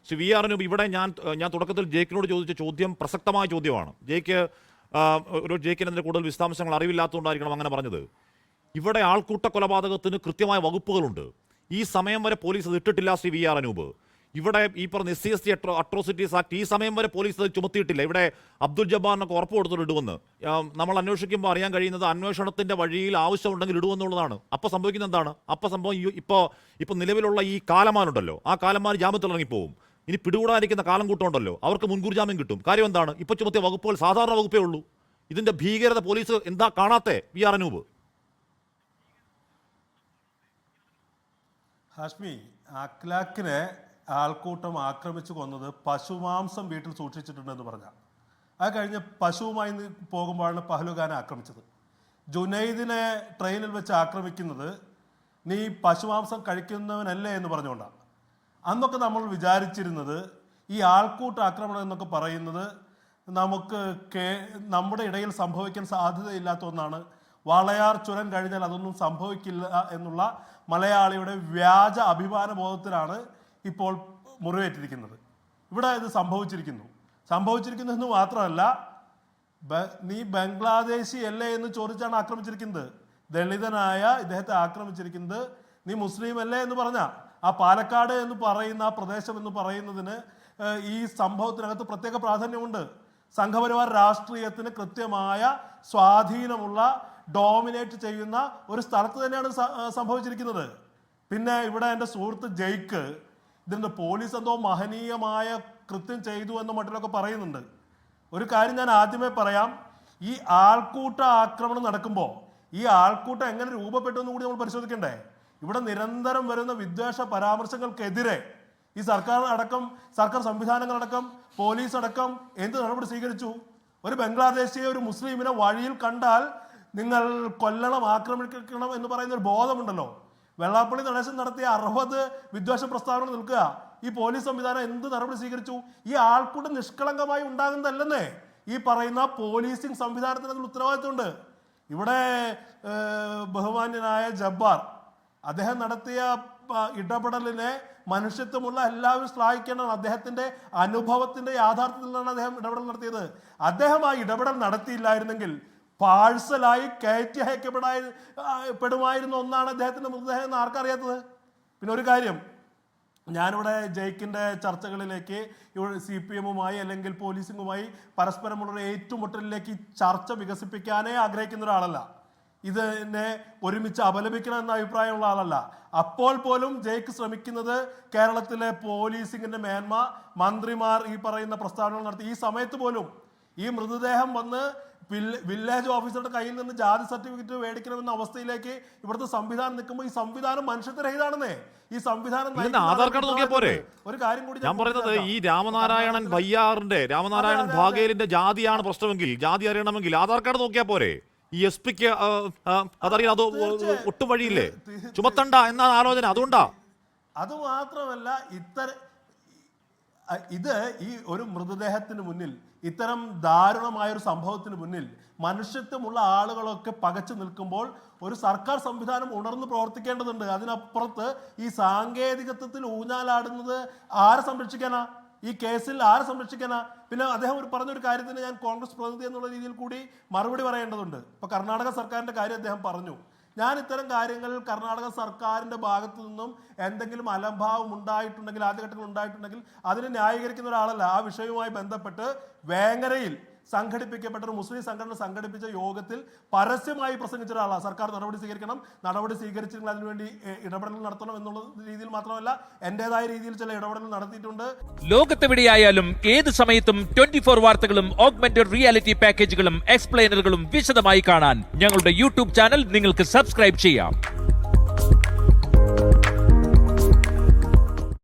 Shri V R Anoop, ഇവിടെ ഞാൻ തുടക്കത്തിൽ ജേക്കിനോട് ചോദിച്ച ചോദ്യം പ്രസക്തമായ ചോദ്യമാണ്. ജേക്കിന് അതിൻ്റെ കൂടുതൽ വിശദാംശങ്ങൾ അറിവില്ലാത്തതുകൊണ്ടായിരിക്കണം അങ്ങനെ പറഞ്ഞത്. ഇവിടെ ആൾക്കൂട്ട കൊലപാതകത്തിന് കൃത്യമായ വകുപ്പുകളുണ്ട്. ഈ സമയം വരെ പോലീസ് അത് ഇട്ടിട്ടില്ല ശ്രീ വി ആർ അനൂപ്. ഇവിടെ ഈ പറഞ്ഞ SC/ST അട്രോസിറ്റീസ് ആക്ട് ഈ സമയം വരെ പോലീസ് അത് ചുമത്തിയിട്ടില്ല. ഇവിടെ അബ്ദുൽ ജബ്ബാറിനൊക്കെ ഉറപ്പ് കൊടുത്തിട്ട് ഇടുമെന്ന് നമ്മൾ അന്വേഷിക്കുമ്പോൾ അറിയാൻ കഴിയുന്നത് അന്വേഷണത്തിന്റെ വഴിയിൽ ആവശ്യമുണ്ടെങ്കിൽ ഇടുമെന്നുള്ളതാണ്. അപ്പോൾ സംഭവിക്കുന്നത് എന്താണ്? അപ്പോൾ സംഭവം ഇപ്പോൾ നിലവിലുള്ള ഈ കാലമാനുണ്ടല്ലോ, ആ കാലമാൻ ജാമ്യത്തിൽ ഇറങ്ങിപ്പോവും. ഇനി പിടികൂടാതിരിക്കുന്ന കാലം കൂട്ടമുണ്ടല്ലോ, അവർക്ക് മുൻകൂർ ജാമ്യം കിട്ടും. കാര്യം എന്താണ്? ഇപ്പോൾ ചുമത്തിയ വകുപ്പുകൾ സാധാരണ വകുപ്പേ ഉള്ളൂ. ഇതിന്റെ ഭീകരത പോലീസ് എന്താ കാണാത്തെ വി ആർ അനൂപ്? ഹാഷ്മി, അഖ്ലാഖിനെ ആൾക്കൂട്ടം ആക്രമിച്ചു കൊന്നത് പശുമാംസം വീട്ടിൽ സൂക്ഷിച്ചിട്ടുണ്ടെന്ന് പറഞ്ഞ അത് കഴിഞ്ഞ് പശുവുമായി പോകുമ്പോഴാണ് പഹലുഖാനെ ആക്രമിച്ചത്. ജുനൈദിനെ ട്രെയിനിൽ വെച്ച് ആക്രമിക്കുന്നത് നീ പശുമാംസം കഴിക്കുന്നവനല്ലേ എന്ന് പറഞ്ഞുകൊണ്ടാണ്. അന്നൊക്കെ നമ്മൾ വിചാരിച്ചിരുന്നത് ഈ ആൾക്കൂട്ട ആക്രമണം എന്നൊക്കെ പറയുന്നത് നമ്മുടെ ഇടയിൽ സംഭവിക്കാൻ സാധ്യതയില്ലാത്ത ഒന്നാണ്. വാളയാർ ചുരം കഴിഞ്ഞാൽ അതൊന്നും സംഭവിക്കില്ല എന്നുള്ള മലയാളിയുടെ വ്യാജ അഭിമാന ബോധത്തിലാണ് ഇപ്പോൾ മുറിവേറ്റിരിക്കുന്നത്. ഇവിടെ ഇത് സംഭവിച്ചിരിക്കുന്നു എന്ന് മാത്രമല്ല, നീ ബംഗ്ലാദേശി അല്ലേ എന്ന് ചോദിച്ചാണ് ആക്രമിച്ചിരിക്കുന്നത്. ദളിതനായ ഇദ്ദേഹത്തെ ആക്രമിച്ചിരിക്കുന്നത് നീ മുസ്ലിം അല്ലേ എന്ന് പറഞ്ഞ ആ പാലക്കാട് എന്ന് പറയുന്ന ആ പ്രദേശം എന്ന് പറയുന്നതിന് ഈ സംഭവത്തിനകത്ത് പ്രത്യേക പ്രാധാന്യമുണ്ട്. സംഘപരിവാർ രാഷ്ട്രീയത്തിന് കൃത്യമായ സ്വാധീനമുള്ള ഡോമിനേറ്റ് ചെയ്യുന്ന ഒരു സ്ഥലത്ത് തന്നെയാണ് സംഭവിച്ചിരിക്കുന്നത്. പിന്നെ ഇവിടെ എൻ്റെ സുഹൃത്ത് ജയ്ക്ക് ഇതിൻ്റെ പോലീസ് എന്തോ മഹനീയമായ കൃത്യം ചെയ്തു എന്ന മട്ടിലൊക്കെ പറയുന്നുണ്ട്. ഒരു കാര്യം ഞാൻ ആദ്യമേ പറയാം, ഈ ആൾക്കൂട്ട ആക്രമണം നടക്കുമ്പോൾ ഈ ആൾക്കൂട്ടം എങ്ങനെ രൂപപ്പെട്ടു എന്ന് കൂടി നമ്മൾ പരിശോധിക്കണ്ടേ? ഇവിടെ നിരന്തരം വരുന്ന വിദ്വേഷ പരാമർശങ്ങൾക്കെതിരെ ഈ സർക്കാർ സംവിധാനങ്ങളടക്കം പോലീസ് അടക്കം എന്ത് നടപടി സ്വീകരിച്ചു? ഒരു ബംഗ്ലാദേശിയെ ഒരു മുസ്ലിമിനെ വഴിയിൽ കണ്ടാൽ നിങ്ങൾ കൊല്ലണം, ആക്രമിക്കണം എന്ന് പറയുന്ന ഒരു ബോധമുണ്ടല്ലോ. വെള്ളാപ്പള്ളി നടേശൻ നടത്തിയ 60 വിദ്വേഷ പ്രസ്താവനകൾ നിൽക്കുക. ഈ പോലീസ് സംവിധാനം എന്ത് നടപടി സ്വീകരിച്ചു? ഈ ആൾക്കൂട്ടം നിഷ്കളങ്കമായി ഉണ്ടാകുന്നതല്ലെന്നേ ഈ പറയുന്ന പോലീസിംഗ് സംവിധാനത്തിന് അതിൽ ഉത്തരവാദിത്വമുണ്ട്. ഇവിടെ ബഹുമാന്യനായ ജബ്ബാർ അദ്ദേഹം നടത്തിയ ഇടപെടലിനെ മനുഷ്യത്വമുള്ള എല്ലാവരും ശ്ലാഘിക്കേണ്ടതാണ്. അദ്ദേഹത്തിന്റെ അനുഭവത്തിന്റെ യാഥാർത്ഥ്യത്തിൽ നിന്നാണ് അദ്ദേഹം ഇടപെടൽ നടത്തിയത്. അദ്ദേഹം ആ ഇടപെടൽ നടത്തിയില്ലായിരുന്നെങ്കിൽ പാഴ്സലായി കയറ്റി അയക്കപ്പെടുമായിരുന്ന ഒന്നാണ് അദ്ദേഹത്തിന്റെ മൃതദേഹം എന്ന് ആർക്കറിയാത്തത്? പിന്നെ ഒരു കാര്യം, ഞാനിവിടെ ജയ്ക്കിന്റെ ചർച്ചകളിലേക്ക് CPM-ഉമായി അല്ലെങ്കിൽ പോലീസിംഗുമായി പരസ്പരമുള്ള ഏറ്റുമുട്ടലിലേക്ക് ചർച്ച വികസിപ്പിക്കാനേ ആഗ്രഹിക്കുന്ന ഒരാളല്ല. ഇതിനെ ഒരുമിച്ച് അപലപിക്കണം എന്ന അഭിപ്രായമുള്ള ആളല്ല. അപ്പോൾ പോലും ജയ്ക്ക് ശ്രമിക്കുന്നത് കേരളത്തിലെ പോലീസിംഗിന്റെ മേന്മ, മന്ത്രിമാർ ഈ പറയുന്ന പ്രസ്താവനകൾ നടത്തി ഈ സമയത്ത് പോലും ഈ മൃതദേഹം വന്ന് വില്ലേജ് ഓഫീസറുടെ കയ്യിൽ നിന്ന് ജാതി സർട്ടിഫിക്കറ്റ് മേടിക്കണമെന്ന അവസ്ഥയിലേക്ക് ഇവിടുത്തെ സംവിധാനം നിൽക്കുമ്പോൾ ഈ സംവിധാനം മനുഷ്യത്വരഹിതാണെന്നേ. ഈ സംവിധാനം ആധാർ കാർഡ് നോക്കിയാൽ പോരെ? ഒരു കാര്യം കൂടി ഞാൻ പറയുന്നത്, ഈ രാമനാരായണൻ ഭാഗേലിന്റെ ജാതിയാണ് പ്രശ്നമെങ്കിൽ, ജാതി അറിയണമെങ്കിൽ ആധാർ കാർഡ് നോക്കിയാൽ പോരെ? ഈ SP-ക്ക് അതറിയാം, അത് ഒട്ടും വഴിയില്ലേ? ചുമത്തണ്ട എന്നാണ് ആലോചന. അതുകൊണ്ടാ. അത് മാത്രമല്ല, ഇത് ഈ ഒരു മൃതദേഹത്തിന് മുന്നിൽ, ഇത്തരം ദാരുണമായ ഒരു സംഭവത്തിന് മുന്നിൽ മനുഷ്യത്വമുള്ള ആളുകളൊക്കെ പകച്ചു നിൽക്കുമ്പോൾ ഒരു സർക്കാർ സംവിധാനം ഉണർന്ന് പ്രവർത്തിക്കേണ്ടതുണ്ട്. അതിനപ്പുറത്ത് ഈ സാങ്കേതികത്വത്തിൽ ഊഞ്ഞാലാടുന്നത് ആരെ സംരക്ഷിക്കാനാ? ഈ കേസിൽ ആരെ സംരക്ഷിക്കാനാ? പിന്നെ അദ്ദേഹം പറഞ്ഞൊരു കാര്യത്തിന് ഞാൻ കോൺഗ്രസ് പ്രതിനിധി എന്നുള്ള രീതിയിൽ കൂടി മറുപടി പറയേണ്ടതുണ്ട്. ഇപ്പൊ കർണാടക സർക്കാരിന്റെ കാര്യം അദ്ദേഹം പറഞ്ഞു. ഞാൻ ഇത്തരം കാര്യങ്ങളിൽ കർണാടക സർക്കാരിന്റെ ഭാഗത്തു നിന്നും എന്തെങ്കിലും അലംഭാവം ഉണ്ടായിട്ടുണ്ടെങ്കിൽ, ആദ്യഘട്ടങ്ങൾ ഉണ്ടായിട്ടുണ്ടെങ്കിൽ അതിനെ ന്യായീകരിക്കുന്ന ഒരാളല്ല. ആ വിഷയവുമായി ബന്ധപ്പെട്ട് വേങ്ങരയിൽ സംഘടിപ്പിക്കപ്പെട്ട ഒരു മുസ്ലിം സംഘടന സംഘടിപ്പിച്ച യോഗത്തിൽ പരസ്യമായി പ്രസംഗിച്ച ഒരാളാണ്. സർക്കാർ നടപടി സ്വീകരിക്കണം, നടപടി സ്വീകരിച്ചെങ്കിൽ അതിനുവേണ്ടി ഇടപെടൽ നടത്തണം എന്നുള്ള രീതിയിൽ മാത്രമല്ല, എന്റേതായ രീതിയിൽ ചില ഇടപെടൽ നടത്തിയിട്ടുണ്ട്. ലോകത്തെവിടെയായാലും ഏത് സമയത്തും 24 വാർത്തകളും ഓഗ്മെന്റഡ് റിയാലിറ്റി പാക്കേജുകളും എക്സ്പ്ലെയിനറുകളും വിശദമായി കാണാൻ ഞങ്ങളുടെ YouTube ചാനൽ നിങ്ങൾക്ക് സബ്സ്ക്രൈബ് ചെയ്യാം.